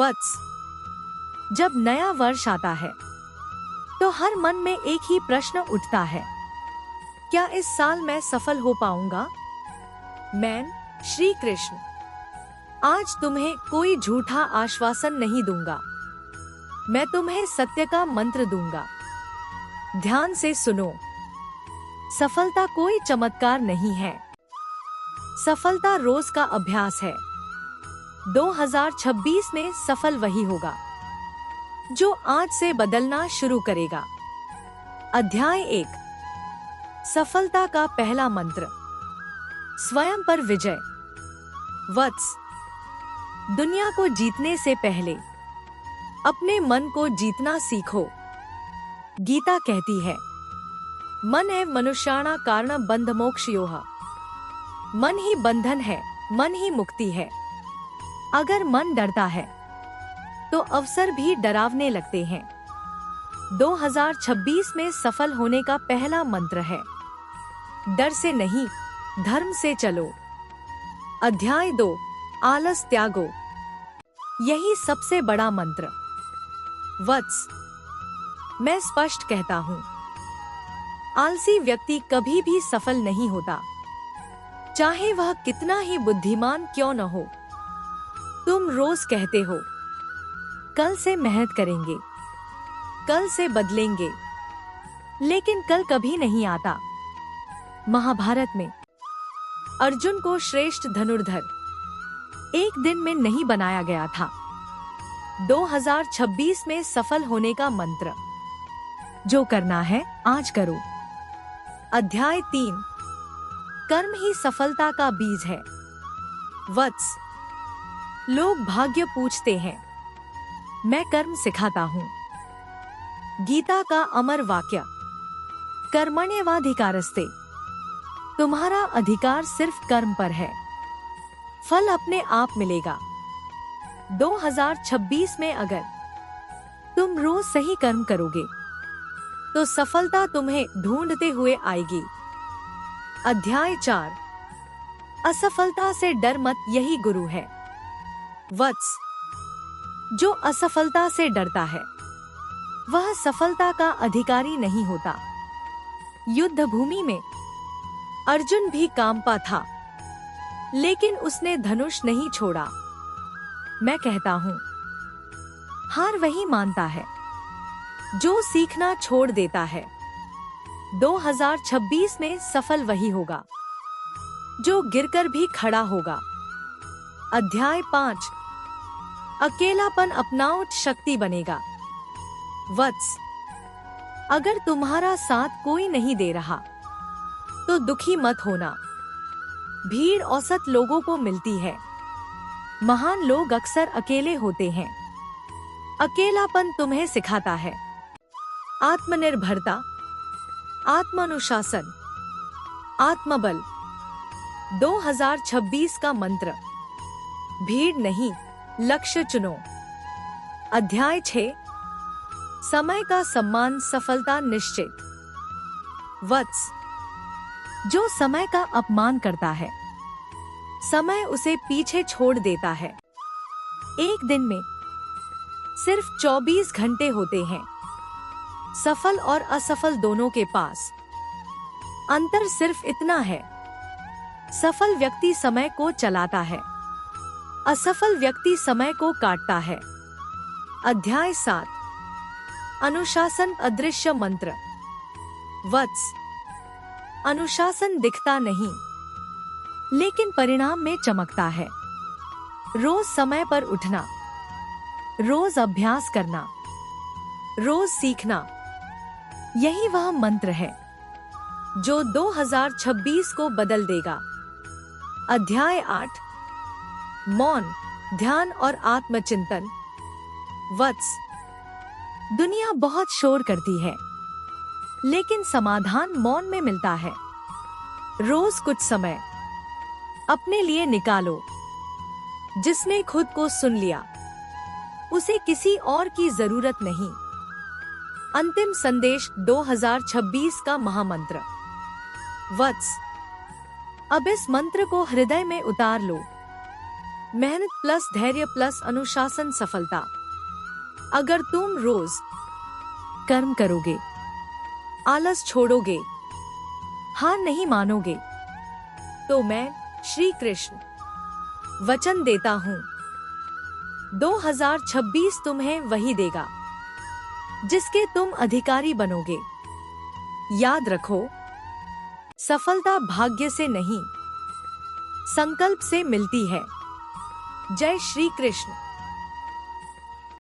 वत्स, जब नया वर्ष आता है तो हर मन में एक ही प्रश्न उठता है, क्या इस साल मैं सफल हो पाऊंगा? मैं श्री कृष्ण आज तुम्हें कोई झूठा आश्वासन नहीं दूंगा। मैं तुम्हें सत्य का मंत्र दूंगा। ध्यान से सुनो। सफलता कोई चमत्कार नहीं है। सफलता रोज का अभ्यास है। 2026 में सफल वही होगा जो आज से बदलना शुरू करेगा। अध्याय 1। सफलता का पहला मंत्र, स्वयं पर विजय। वत्स, दुनिया को जीतने से पहले अपने मन को जीतना सीखो। गीता कहती है, मन है मनुष्याणा कारण बंध मोक्षयोः। मन ही बंधन है, मन ही मुक्ति है। अगर मन डरता है तो अवसर भी डरावने लगते हैं। 2026 में सफल होने का पहला मंत्र है, डर से नहीं, धर्म से चलो। अध्याय 2, आलस त्यागो। यही सबसे बड़ा मंत्र। वत्स, मैं स्पष्ट कहता हूँ, आलसी व्यक्ति कभी भी सफल नहीं होता, चाहे वह कितना ही बुद्धिमान क्यों न हो। तुम रोज कहते हो, कल से मेहनत करेंगे, कल से बदलेंगे, लेकिन कल कभी नहीं आता। महाभारत में अर्जुन को श्रेष्ठ धनुर्धर एक दिन में नहीं बनाया गया था। 2026 में सफल होने का मंत्र, जो करना है आज करो। अध्याय 3, कर्म ही सफलता का बीज है। वत्स, लोग भाग्य पूछते हैं, मैं कर्म सिखाता हूँ। गीता का अमर वाक्य, कर्मण्येवाधिकारस्ते। तुम्हारा अधिकार सिर्फ कर्म पर है, फल अपने आप मिलेगा। 2026 में अगर तुम रोज सही कर्म करोगे तो सफलता तुम्हें ढूंढते हुए आएगी। अध्याय 4, असफलता से डर मत, यही गुरु है। वत्स, जो असफलता से डरता है वह सफलता का अधिकारी नहीं होता। युद्ध भूमि में अर्जुन भी कांपा था, लेकिन उसने धनुष नहीं छोड़ा। मैं कहता हूँ, हार वही मानता है जो सीखना छोड़ देता है। 2026 में सफल वही होगा जो गिरकर भी खड़ा होगा। अध्याय 5, अकेलापन अपनाओ, शक्ति बनेगा। वत्स, अगर तुम्हारा साथ कोई नहीं दे रहा तो दुखी मत होना। भीड़ औसत लोगों को मिलती है, महान लोग अक्सर अकेले होते हैं। अकेलापन तुम्हें सिखाता है आत्मनिर्भरता, आत्मानुशासन, आत्मबल। 2026 का मंत्र, भीड़ नहीं, लक्ष्य चुनो। अध्याय 6, समय का सम्मान, सफलता निश्चित। वत्स, जो समय का अपमान करता है समय उसे पीछे छोड़ देता है। एक दिन में सिर्फ 24 घंटे होते हैं। सफल और असफल दोनों के पास अंतर सिर्फ इतना है, सफल व्यक्ति समय को चलाता है, असफल व्यक्ति समय को काटता है। अध्याय 7, अनुशासन अदृश्य मंत्र। वत्स, अनुशासन दिखता नहीं लेकिन परिणाम में चमकता है। रोज समय पर उठना, रोज अभ्यास करना, रोज सीखना, यही वह मंत्र है जो 2026 को बदल देगा। अध्याय 8, मौन, ध्यान और आत्मचिंतन। वत्स, दुनिया बहुत शोर करती है लेकिन समाधान मौन में मिलता है। रोज कुछ समय अपने लिए निकालो। जिसने खुद को सुन लिया उसे किसी और की जरूरत नहीं। अंतिम संदेश 2026 का महामंत्र। वत्स, अब इस मंत्र को हृदय में उतार लो। मेहनत प्लस धैर्य प्लस अनुशासन सफलता। अगर तुम रोज कर्म करोगे, आलस छोड़ोगे, हार नहीं मानोगे, तो मैं श्री कृष्ण वचन देता हूँ 2026 तुम्हें वही देगा जिसके तुम अधिकारी बनोगे। याद रखो, सफलता भाग्य से नहीं, संकल्प से मिलती है। जय श्री कृष्ण।